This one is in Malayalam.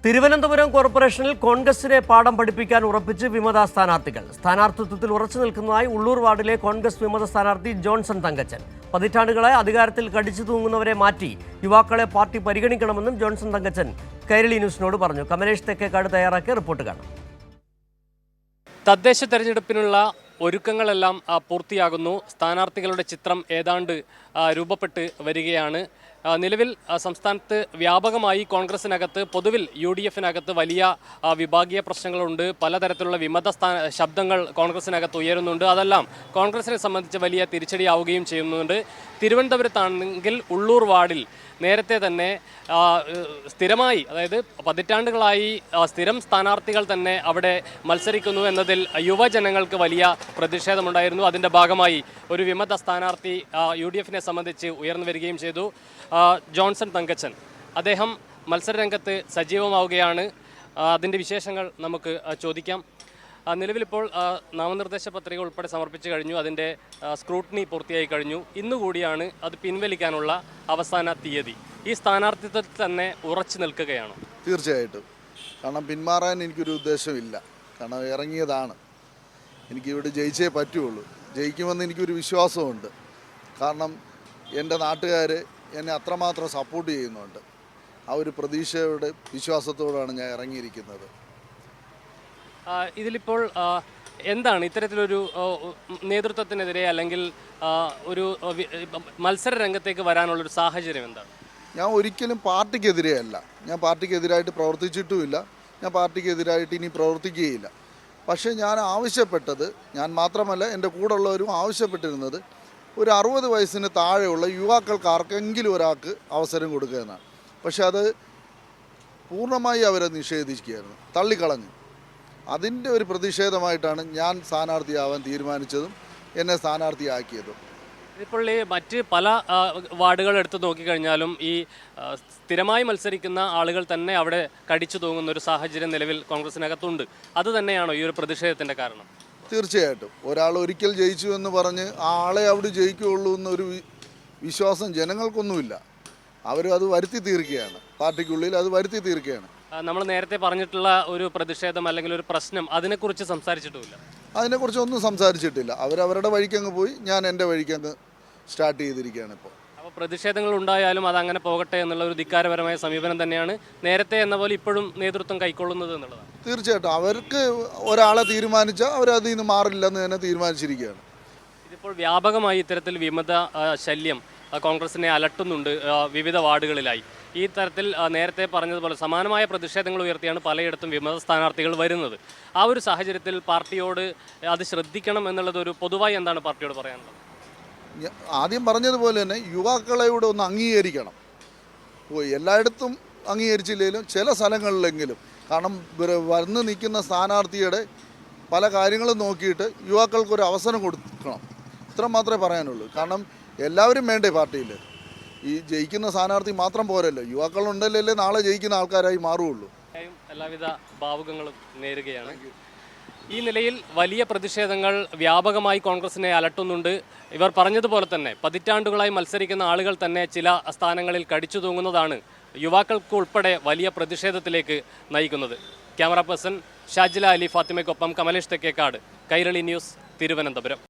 തിരുവനന്തപുരം കോർപ്പറേഷനിൽ കോൺഗ്രസിനെ പാഠം പഠിപ്പിക്കാൻ ഉറപ്പിച്ച് വിമത സ്ഥാനാർത്ഥികൾ. സ്ഥാനാർത്ഥിത്വത്തിൽ ഉറച്ചു നിൽക്കുന്നതായി ഉള്ളൂർ വാർഡിലെ കോൺഗ്രസ് വിമത സ്ഥാനാർത്ഥി ജോൺസൺ തങ്കച്ചൻ. പതിറ്റാണ്ടുകളായി അധികാരത്തിൽ കടിച്ചു തൂങ്ങുന്നവരെ മാറ്റി യുവാക്കളെ പാർട്ടി പരിഗണിക്കണമെന്നും ജോൺസൺ തങ്കച്ചൻ കൈരളി ന്യൂസിനോട് പറഞ്ഞു. കമലേഷ് തെക്കേക്കാട് തയ്യാറാക്കിയ റിപ്പോർട്ട് കാണാം. തദ്ദേശ തെരഞ്ഞെടുപ്പിനുള്ള ഒരുക്കങ്ങളെല്ലാം പൂർത്തിയാകുന്നു. സ്ഥാനാർത്ഥികളുടെ ചിത്രം ഏതാണ്ട് രൂപപ്പെട്ട് വരികയാണ്. നിലവിൽ സംസ്ഥാനത്ത് വ്യാപകമായി കോൺഗ്രസിനകത്ത് പൊതുവിൽ UDF-നകത്ത് വലിയ വിഭാഗീയ പ്രശ്നങ്ങളുണ്ട്. പലതരത്തിലുള്ള വിമത ശബ്ദങ്ങൾ കോൺഗ്രസിനകത്ത് ഉയരുന്നുണ്ട്. അതെല്ലാം കോൺഗ്രസിനെ സംബന്ധിച്ച് വലിയ തിരിച്ചടിയാവുകയും ചെയ്യുന്നുണ്ട്. തിരുവനന്തപുരത്താണെങ്കിൽ ഉള്ളൂർ വാർഡിൽ നേരത്തെ തന്നെ സ്ഥിരമായി, അതായത് പതിറ്റാണ്ടുകളായി സ്ഥിരം സ്ഥാനാർത്ഥികൾ തന്നെ അവിടെ മത്സരിക്കുന്നു എന്നതിൽ യുവജനങ്ങൾക്ക് വലിയ പ്രതിഷേധമുണ്ടായിരുന്നു. അതിൻ്റെ ഭാഗമായി ഒരു വിമത സ്ഥാനാർത്ഥി UDF-നെ സംബന്ധിച്ച് ഉയർന്നു വരികയും ചെയ്തു. ജോൺസൺ തങ്കച്ചൻ അദ്ദേഹം മത്സരരംഗത്ത് സജീവമാവുകയാണ്. അതിൻ്റെ വിശേഷങ്ങൾ നമുക്ക് ചോദിക്കാം. നിലവിലിപ്പോൾ നാമനിർദ്ദേശ പത്രിക ഉൾപ്പെടെ സമർപ്പിച്ചു കഴിഞ്ഞു. അതിൻ്റെ സ്ക്രൂട്ടിനി പൂർത്തിയായി കഴിഞ്ഞു. ഇന്നുകൂടിയാണ് അത് പിൻവലിക്കാനുള്ള അവസാന തീയതി. ഈ സ്ഥാനാർത്ഥിത്വത്തിൽ തന്നെ ഉറച്ചു നിൽക്കുകയാണോ? തീർച്ചയായിട്ടും. കാരണം പിന്മാറാൻ എനിക്കൊരു ഉദ്ദേശമില്ല. കാരണം ഇറങ്ങിയതാണ്. എനിക്കിവിടെ ജയിച്ചേ പറ്റുള്ളൂ. ജയിക്കുമെന്ന് എനിക്കൊരു വിശ്വാസമുണ്ട്. കാരണം എൻ്റെ നാട്ടുകാർ എന്നെ അത്രമാത്രം സപ്പോർട്ട് ചെയ്യുന്നുണ്ട്. ആ ഒരു പ്രതീക്ഷയുടെ വിശ്വാസത്തോടാണ് ഞാൻ ഇറങ്ങിയിരിക്കുന്നത്. ഇതിലിപ്പോൾ എന്താണ് ഇത്തരത്തിലൊരു നേതൃത്വത്തിനെതിരെ അല്ലെങ്കിൽ ഒരു മത്സര രംഗത്തേക്ക് വരാനുള്ളൊരു സാഹചര്യം എന്താണ്? ഞാൻ ഒരിക്കലും പാർട്ടിക്കെതിരെ അല്ല. ഞാൻ പാർട്ടിക്കെതിരായിട്ട് പ്രവർത്തിച്ചിട്ടുമില്ല. ഞാൻ പാർട്ടിക്കെതിരായിട്ട് ഇനി പ്രവർത്തിക്കുകയില്ല. പക്ഷേ ഞാൻ ആവശ്യപ്പെട്ടത്, ഞാൻ മാത്രമല്ല എൻ്റെ കൂടെയുള്ളവരും ആവശ്യപ്പെട്ടിരുന്നത്, ഒരു 60 വയസ്സിന് താഴെയുള്ള യുവാക്കൾക്ക് ആർക്കെങ്കിലും ഒരാൾക്ക് അവസരം കൊടുക്കുക എന്നാണ്. പക്ഷെ അത് പൂർണ്ണമായി അവരെ നിഷേധിക്കുകയായിരുന്നു, തള്ളിക്കളഞ്ഞു. അതിൻ്റെ ഒരു പ്രതിഷേധമായിട്ടാണ് ഞാൻ സ്ഥാനാർത്ഥിയാവാൻ തീരുമാനിച്ചതും എന്നെ സ്ഥാനാർത്ഥിയാക്കിയതും. ഇപ്പോൾ ഈ മറ്റ് പല വാർഡുകൾ എടുത്ത് നോക്കിക്കഴിഞ്ഞാലും ഈ സ്ഥിരമായി മത്സരിക്കുന്ന ആളുകൾ തന്നെ അവിടെ കടിച്ചു തൂങ്ങുന്ന ഒരു സാഹചര്യം നിലവിൽ കോൺഗ്രസിനകത്തുണ്ട്. അത് തന്നെയാണോ ഈ ഒരു പ്രതിഷേധത്തിൻ്റെ കാരണം? തീർച്ചയായിട്ടും. ഒരാൾ ഒരിക്കൽ ജയിച്ചു എന്ന് പറഞ്ഞ് ആ ആളെ അവിടെ ജയിക്കുകയുള്ളൂ എന്നൊരു വിശ്വാസം ജനങ്ങൾക്കൊന്നുമില്ല. അത് വരുത്തി തീർക്കുകയാണ്. പാർട്ടിക്കുള്ളിൽ അത് വരുത്തി തീർക്കുകയാണ്. നമ്മൾ നേരത്തെ പറഞ്ഞിട്ടുള്ള ഒരു പ്രതിഷേധം അല്ലെങ്കിൽ ഒരു പ്രശ്നം അതിനെക്കുറിച്ച് സംസാരിച്ചിട്ടുമില്ല. അതിനെക്കുറിച്ച് ഒന്നും സംസാരിച്ചിട്ടില്ല. അവരവരുടെ വഴിക്കങ്ങ് പോയി, ഞാൻ എൻ്റെ വഴിക്കങ്ങ് സ്റ്റാർട്ട് ചെയ്തിരിക്കുകയാണ് ഇപ്പോൾ. അപ്പോൾ പ്രതിഷേധങ്ങൾ ഉണ്ടായാലും അതങ്ങനെ പോകട്ടെ എന്നുള്ള ഒരു ധിക്കാരപരമായ സമീപനം തന്നെയാണ് നേരത്തെ എന്ന പോലെ ഇപ്പോഴും നേതൃത്വം കൈക്കൊള്ളുന്നത് എന്നുള്ളതാണ്. തീർച്ചയായിട്ടും. അവർക്ക് ഒരാളെ തീരുമാനിച്ചാൽ അവരതിൽ നിന്ന് മാറില്ലെന്ന് തന്നെ തീരുമാനിച്ചിരിക്കുകയാണ്. ഇതിപ്പോൾ വ്യാപകമായി ഇത്തരത്തിൽ വിമത ശല്യം കോൺഗ്രസിനെ അലട്ടുന്നുണ്ട് വിവിധ വാർഡുകളിലായി. ഈ തരത്തിൽ നേരത്തെ പറഞ്ഞതുപോലെ സമാനമായ പ്രതിഷേധങ്ങൾ ഉയർത്തിയാണ് പലയിടത്തും വിമത സ്ഥാനാർത്ഥികൾ വരുന്നത്. ആ ഒരു സാഹചര്യത്തിൽ പാർട്ടിയോട് അത് ശ്രദ്ധിക്കണം എന്നുള്ളത് ഒരു പൊതുവായി എന്താണ് പാർട്ടിയോട് പറയാനുള്ളത്? ആദ്യം പറഞ്ഞതുപോലെ തന്നെ യുവാക്കളെ കൂടെ ഒന്ന് അംഗീകരിക്കണം. എല്ലായിടത്തും അംഗീകരിച്ചില്ലെങ്കിലും ചില സ്ഥലങ്ങളിലെങ്കിലും, കാരണം വന്ന് നിൽക്കുന്ന സ്ഥാനാർത്ഥിയുടെ പല കാര്യങ്ങളും നോക്കിയിട്ട് യുവാക്കൾക്കൊരു അവസരം കൊടുക്കണം. ഇത്ര മാത്രമേ പറയാനുള്ളൂ. കാരണം എല്ലാവരും വേണ്ടേ പാർട്ടിയിൽ? ഈ ജയിക്കുന്ന സ്ഥാനാർത്ഥി മാത്രം പോരല്ലോ, യുവാക്കളുണ്ടല്ലേ നാളെ ജയിക്കുന്ന ആൾക്കാരായി മാറുകയുള്ളൂ. എല്ലാവിധ ഭാവുകങ്ങളും നേരുകയാണ്. ഈ നിലയിൽ വലിയ പ്രതിഷേധങ്ങൾ വ്യാപകമായി കോൺഗ്രസിനെ അലട്ടുന്നുണ്ട്. ഇവർ പറഞ്ഞതുപോലെ തന്നെ പതിറ്റാണ്ടുകളായി മത്സരിക്കുന്ന ആളുകൾ തന്നെ ചില സ്ഥാനങ്ങളിൽ കടിച്ചു തൂങ്ങുന്നതാണ് യുവാക്കൾക്ക് ഉൾപ്പെടെ വലിയ പ്രതിഷേധത്തിലേക്ക് നയിക്കുന്നത്. ക്യാമറ പേഴ്സൺ ഷാജില അലി ഫാത്തിമയ്ക്കൊപ്പം കമലേഷ് തെക്കേക്കാട്, കൈരളി ന്യൂസ്, തിരുവനന്തപുരം.